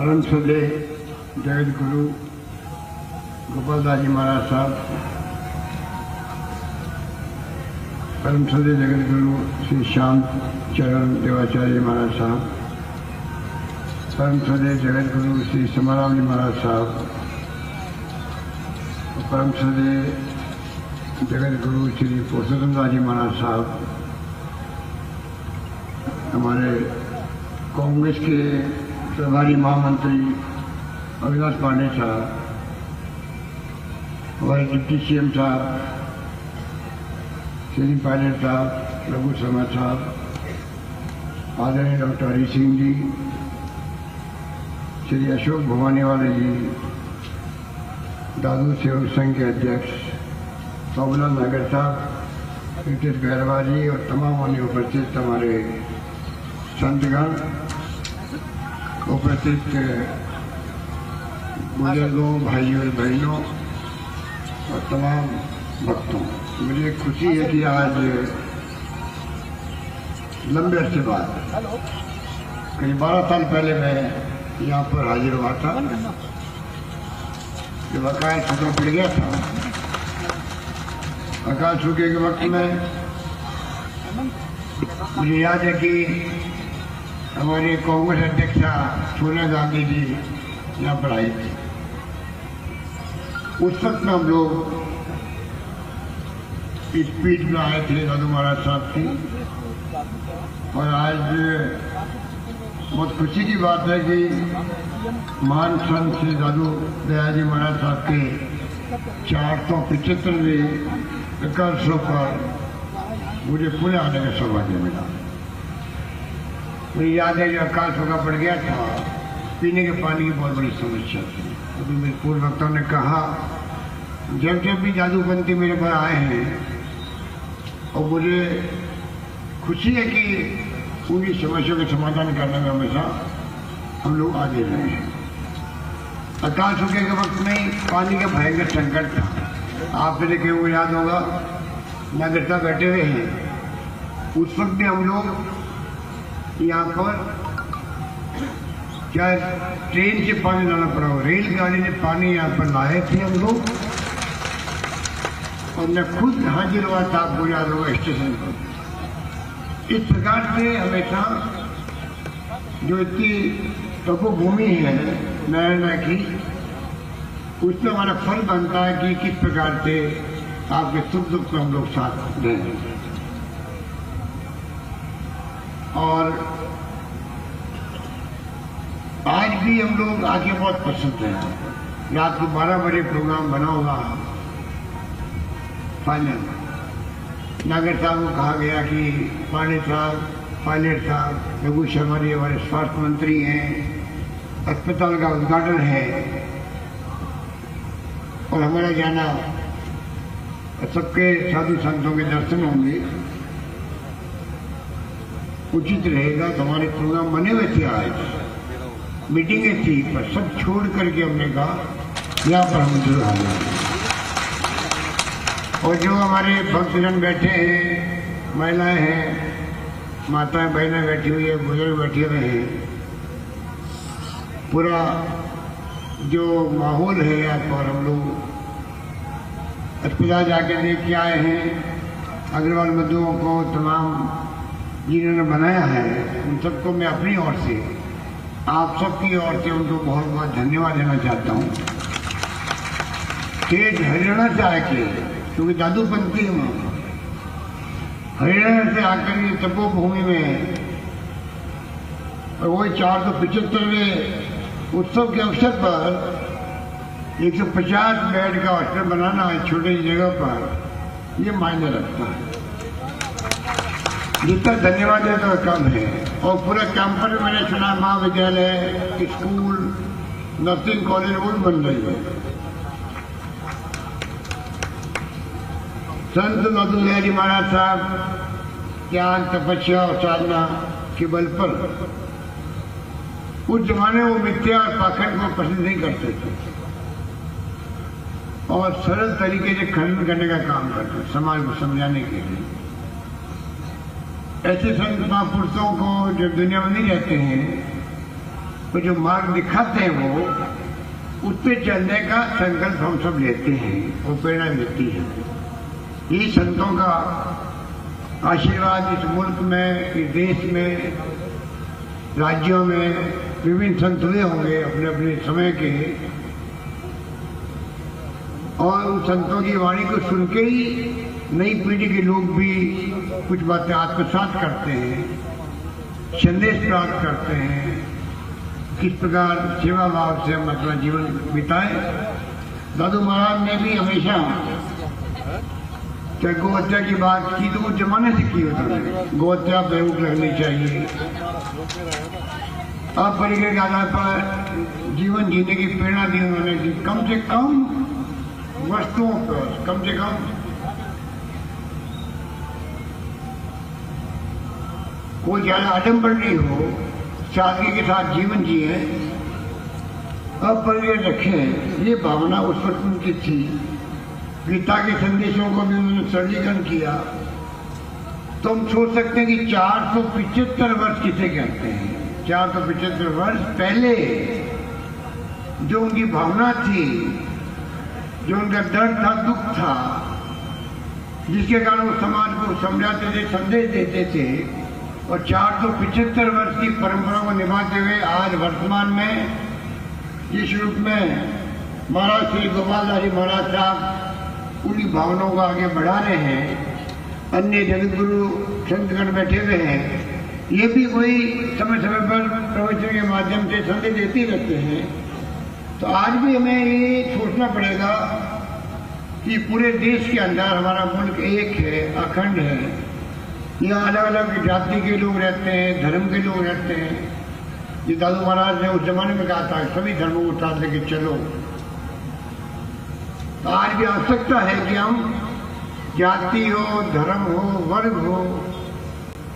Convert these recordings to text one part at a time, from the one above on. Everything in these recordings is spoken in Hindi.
परम श्रद्धेय जगत गुरु गोपाल दास जी महाराज साहब, परम श्रद्धेय जगत गुरु श्री श्याम चरण देवाचार्य महाराज साहब, परम श्रद्धेय जगत गुरु श्री समाराम जी महाराज साहब, परम श्रद्धेय जगत गुरु श्री पुरुषोत्तम दास जी महाराज साहब, हमारे कांग्रेस के प्रभारी महामंत्री अविनाश पांडे साहब, हमारे डिप्टी सीएम साहब श्री पायलट साहब, रघु शर्मा साहब, आदरणीय डॉक्टर हरि सिंह जी, श्री अशोक भवानीवाले जी, दादू सेवक संघ के अध्यक्ष बाबूलाल नागर साहब, रितेश गहरवा जी और तमाम अन्य उपस्थित हमारे संतगण, उपस्थित बुजुर्गों, भाइयों और बहनों और तमाम भक्तों, मुझे खुशी है कि आज लंबे अरसे बाद करीब 12 साल पहले मैं यहाँ पर हाजिर हुआ था, जब अकाल सूखा पड़ गया था। अकाल सूखे के वक्त में मुझे याद है कि हमारी कांग्रेस अध्यक्षा सोनिया गांधी जी यहाँ पर आई थी। उस वक्त में हम लोग इस पीठ में आए थे दादू महाराज साहब की, और आज बहुत खुशी की बात है कि महान संत श्री दादू दयाल जी महाराज साहब के 475वें अकाल पर मुझे पुणे आने का सौभाग्य मिला। मुझे याद है जो अकाल सूखा पड़ गया था, पीने के पानी की बहुत बड़ी समस्या थी। अभी मेरे पूर्व वक्ताओं ने कहा, जब जब भी जादूपंथी मेरे पर आए हैं, और मुझे खुशी है कि पूरी समस्या का समाधान करने में हमेशा हम लोग आगे रहे हैं। अकाल सूखे के वक्त में पानी का भयंकर संकट था। आप मेरे के वो याद होगा, नागरिकता बैठे हुए हैं। उस वक्त भी हम लोग यहाँ पर चाहे ट्रेन से पानी लाना पड़ा हो, रेलगाड़ी ने पानी यहाँ पर लाए थे हम लोग, और मैं खुद हाजिर हुआ था, आपको याद होगा, स्टेशन पर। इस प्रकार से हमेशा जो इतनी तपोभूमि है नारायण की, उसमें हमारा फल बनता है कि किस प्रकार से आपके सुख दुख में हम लोग साथ दें। और आज भी हम लोग आगे बहुत पसंद हैं। रात को 12 बजे प्रोग्राम बना होगा फाइनल। नागर साहब को कहा गया कि पांडे साहब, पायलट साहब, रघु शर्मा जी हमारे स्वास्थ्य मंत्री हैं, अस्पताल का उद्घाटन है और हमारा जाना, सबके साधु संतों के दर्शन होंगे, उचित रहेगा। तो हमारे प्रोग्राम बने हुए थे, आज मीटिंगें थी, पर सब छोड़ करके हमने कहा यहाँ पर हम जरूर आएंगे। और जो हमारे भक्तजन बैठे हैं, महिलाएं हैं, माताएं बहनें बैठी हुई है, बुजुर्ग बैठे हुए हैं, पूरा जो माहौल है यहाँ पर, हम लोग अस्पताल जाके देख के आए हैं। अग्रवाल मधुओं को, तमाम जिन्होंने बनाया है, उन सबको मैं अपनी ओर से, आप सबकी ओर से उनको बहुत बहुत धन्यवाद देना चाहता हूँ। तेज हरियाणा से आके, क्योंकि जादूपंथी हूँ, हरियाणा से आकर ये तपोभूमि में, और वही 475वें उत्सव के अवसर पर 150 बेड का हॉस्टल बनाना है छोटी जगह पर, ये मायने रखता है। जितना धन्यवाद है तो कम है। और पूरा कैंपस में मैंने सुना महाविद्यालय, स्कूल, नर्सिंग कॉलेज वो बन रही है। संत दादू दयाल जी महाराज साहब ज्ञान, तपस्या और साधना के बल पर उस जमाने वो मिथ्या और पाखंड को पसंद नहीं करते थे, और सरल तरीके से खंडन करने का काम करते, समाज को समझाने के लिए। ऐसे संत महापुरुषों को जब दुनिया में नहीं रहते हैं, तो जो मार्ग दिखाते हैं वो उस पर चलने का संकल्प हम सब लेते हैं और प्रेरणा मिलती है। ये संतों का आशीर्वाद इस मुल्क में, इस देश में, राज्यों में विभिन्न संत हुए होंगे अपने अपने समय के, और उन संतों की वाणी को सुन के ही नई पीढ़ी के लोग भी कुछ बातें आत्मसात करते हैं, संदेश प्राप्त करते हैं, किस प्रकार सेवा भाव से हम अपना जीवन बिताएं। दादू महाराज ने भी हमेशा चाहे गौहत्या की बात की तो उस जमाने से की होता, गौहत्या बेवकूफ लगनी चाहिए। अब परिकर के आधार पर जीवन जीने की प्रेरणा दी उन्होंने कि कम से कम वस्तुओं पर, कम से कम कोई ज्यादा आडंबर नहीं हो, सादगी के साथ जीवन जिए, अब परिकर रखें। ये भावना उस वक्त उनकी थी। गीता के संदेशों को भी उन्होंने सरलीकरण किया। तो हम सोच सकते हैं कि 475 वर्ष किसे कहते हैं। 475 वर्ष पहले जो उनकी भावना थी, जो उनका दर्द था, दुख था, जिसके कारण वो समाज को समझाते थे, संदेश देते थे, और 475 वर्ष की परंपरा को निभाते हुए आज वर्तमान में इस रूप में महाराज श्री गोपाल दास जी महाराज साहब उन्हीं भावनाओं को आगे बढ़ा रहे हैं। अन्य जगत गुरु संतगण बैठे हुए हैं, ये भी कोई समय समय पर प्रवचन के माध्यम से संदेश देते रहते हैं। तो आज भी हमें ये सोचना पड़ेगा कि पूरे देश के अंदर हमारा मुल्क एक है, अखंड है। यहाँ अलग अलग जाति के लोग रहते हैं, धर्म के लोग रहते हैं। ये दादू महाराज ने उस जमाने में कहा था सभी धर्मों को साथ लेके चलो। तो आज भी आवश्यकता है कि हम जाति हो, धर्म हो, वर्ग हो,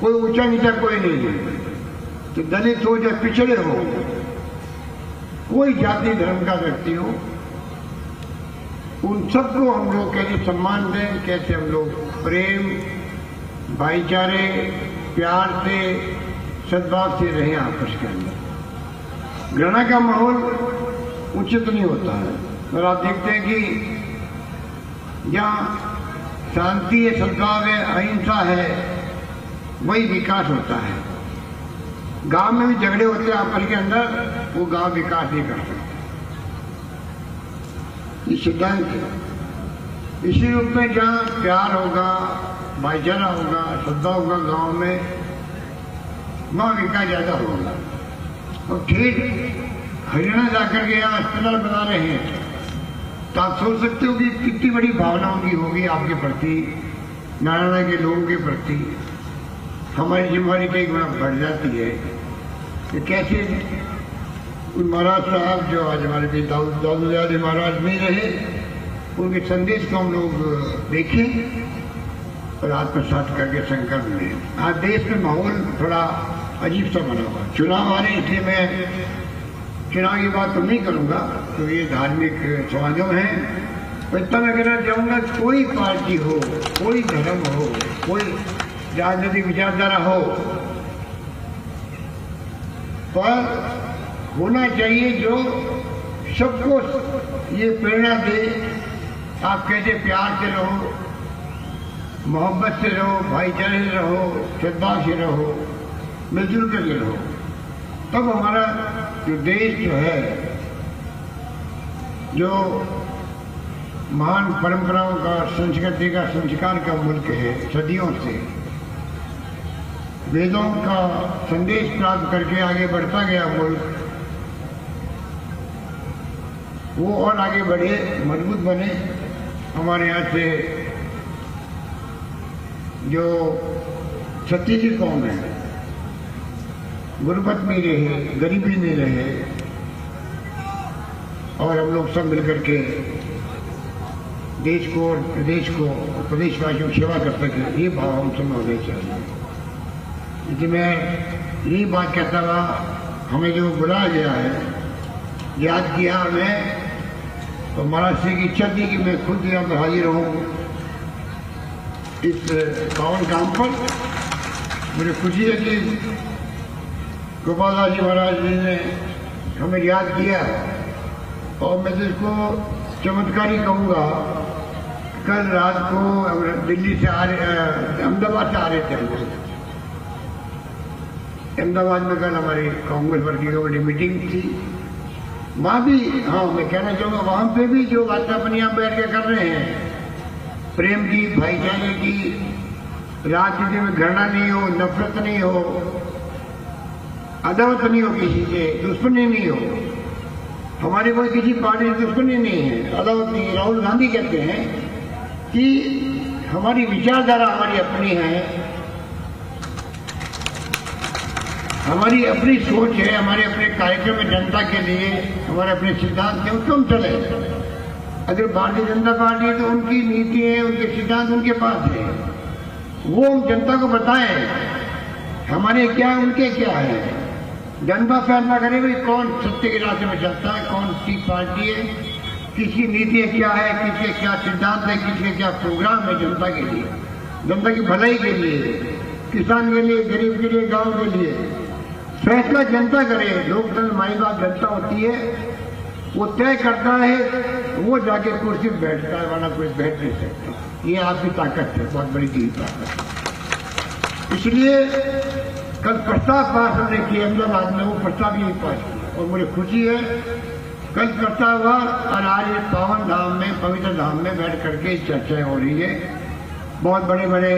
कोई ऊंचा नीचा कोई नहीं है, तो दलित हो या पिछड़े हो, कोई जाति धर्म का व्यक्ति हो, उन सबको हम लोग कैसे सम्मान दें, कैसे हम लोग प्रेम, भाईचारे, प्यार से, सद्भाव से रहें आपस के अंदर। घृणा का माहौल उचित नहीं होता है। और आप देखते हैं कि जहाँ शांति है, सद्भाव है, अहिंसा है, वही विकास होता है। गांव में भी झगड़े होते हैं आपस के अंदर, वो गांव विकास नहीं कर सकते। ये सिद्धांत है। इसी रूप में जहाँ प्यार होगा, भाईचारा होगा, सद्भाव होगा गांव में, वहाँ विकास ज्यादा होगा। और ठीक हरियाणा जाकर के यहाँ अस्पताल बना रहे हैं, तो आप सोच सकते हो कि कितनी बड़ी भावना उनकी होगी आपके प्रति, नारायण के लोगों के प्रति। हमारी जिम्मेदारी कई गुना बढ़ जाती है कि कैसे उन महाराज साहब जो आज हमारे भी दादू दयाल महाराज नहीं रहे, उनके संदेश को हम लोग देखें और आत्मसात करके संकल्प लें। आज देश में माहौल थोड़ा अजीब सा बना हुआ। चुनाव आ रहे, इसलिए मैं चुनाव की बात तो नहीं करूंगा, तो ये धार्मिक समागम है। तो इतना मैं कहना चाहूंगा, कोई पार्टी हो, कोई धर्म हो, कोई राजनीतिक विचारधारा हो, पर होना चाहिए जो सबको ये प्रेरणा दे, आप कैसे प्यार से रहो, मोहब्बत से रहो, भाईचारे से रहो, सद्भाव से रहो, मिलजुल कर रहो। तब हमारा जो देश जो है, जो महान परंपराओं का, संस्कृति का, संस्कार का मुल्क है, सदियों से वेदों का संदेश प्राप्त करके आगे बढ़ता गया मुल्क, वो और आगे बढ़े, मजबूत बने। हमारे यहाँ से जो छत्तीसगढ़ कौम है, गुर्बत में रहे, गरीबी में रहे, और हम लोग सब मिलकर के देश को और प्रदेश को, प्रदेशवासियों की सेवा कर सके, ये भाव हम सब होने चाहिए। इसलिए मैं यही बात कहता हुआ, हमें जो बुलाया गया है, याद किया हमें, तो महाराज श्री की इच्छा थी कि मैं खुद यहाँ पर हाजिर हूँ इस पावन काम पर। मुझे खुशी है कि गोपाल दास जी महाराज जी ने हमें याद किया, और मैं तो इसको चमत्कारी कहूँगा। कल रात को दिल्ली से अहमदाबाद से आ रहे थे। अहमदाबाद में कल हमारी कांग्रेस वर्किंग कमेटी मीटिंग थी। वहाँ भी, हाँ मैं कहना चाहूँगा, वहाँ पे भी जो बातें अपनी यहाँ बैठ के कर रहे हैं, प्रेम की, भाईचारे की, राजनीति में घृणा नहीं हो, नफरत नहीं हो, अदावत नहीं हो, किसी से दुश्मनी नहीं हो। हमारी कोई किसी पार्टी से दुश्मनी नहीं है, अदावत नहीं है। राहुल गांधी कहते हैं कि हमारी विचारधारा हमारी अपनी है, हमारी अपनी सोच है, हमारे अपने कार्यक्रम में जनता के लिए हमारे अपने सिद्धांत हैं, उसको हम चले। अगर भारतीय जनता पार्टी है तो उनकी नीति है, उनके सिद्धांत उनके पास है, वो हम जनता को बताएं हमारे क्या है, उनके क्या है। जनता फैसला करे भाई कौन सत्य के रास्ते में चलता है, कौन सी पार्टी है, किसकी नीति क्या है, किसके क्या सिद्धांत है, किसके क्या प्रोग्राम है जनता के लिए, जनता की भलाई के लिए, किसान के लिए, गरीब के लिए, गांव के लिए। फैसला जनता करे। लोकतंत्र माई बात जनता होती है, वो तय करता है, वो जाके कुर्सी पर बैठता है, वरना कोई बैठ नहीं सकता। ये आपकी ताकत है, बहुत बड़ी चीज ताकत है। इसलिए कल प्रस्ताव पास हमने किया अहमदाबाद में, वो प्रस्ताव यही पास किया और मुझे खुशी है। कल प्रस्ताव हुआ और आज ये पावन धाम में, पवित्र धाम में बैठ करके चर्चा हो रही है। बहुत बड़े बड़े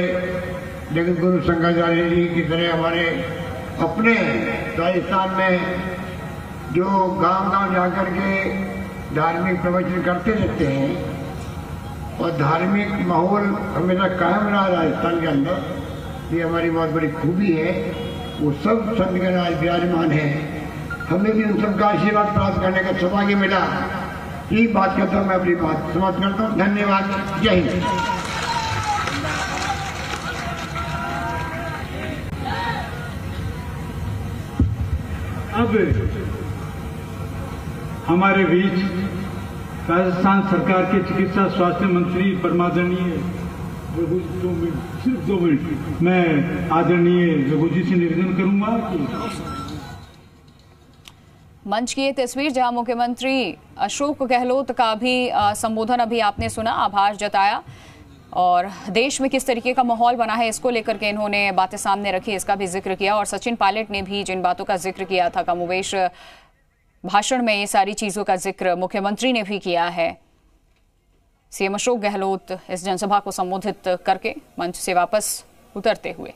जगत गुरु शंकराचार्य जी की तरह हमारे अपने राजस्थान में जो गांव-गांव जाकर के धार्मिक प्रवचन करते रहते हैं और धार्मिक माहौल हमेशा कायम रहा राजस्थान के अंदर, ये हमारी बहुत बड़ी खूबी है। वो सब संतगण आज विराजमान है, हमें भी उन सबका आशीर्वाद प्राप्त करने का सौभाग्य मिला। यही बात करता हूँ, मैं अपनी बात समाप्त करता हूँ। धन्यवाद, जय हिंद। अब हमारे बीच राजस्थान सरकार के चिकित्सा स्वास्थ्य मंत्री परमादरणीय सिर्फ 2 मिनट मैं आदरणीय रघु जी से निवेदन करूंगा कि मंच की ये तस्वीर जहां मुख्यमंत्री अशोक गहलोत का भी संबोधन अभी आपने सुना, आभार जताया और देश में किस तरीके का माहौल बना है इसको लेकर के इन्होंने बातें सामने रखी, इसका भी जिक्र किया। और सचिन पायलट ने भी जिन बातों का जिक्र किया था कमोबेश भाषण में, ये सारी चीजों का जिक्र मुख्यमंत्री ने भी किया है। सीएम अशोक गहलोत इस जनसभा को संबोधित करके मंच से वापस उतरते हुए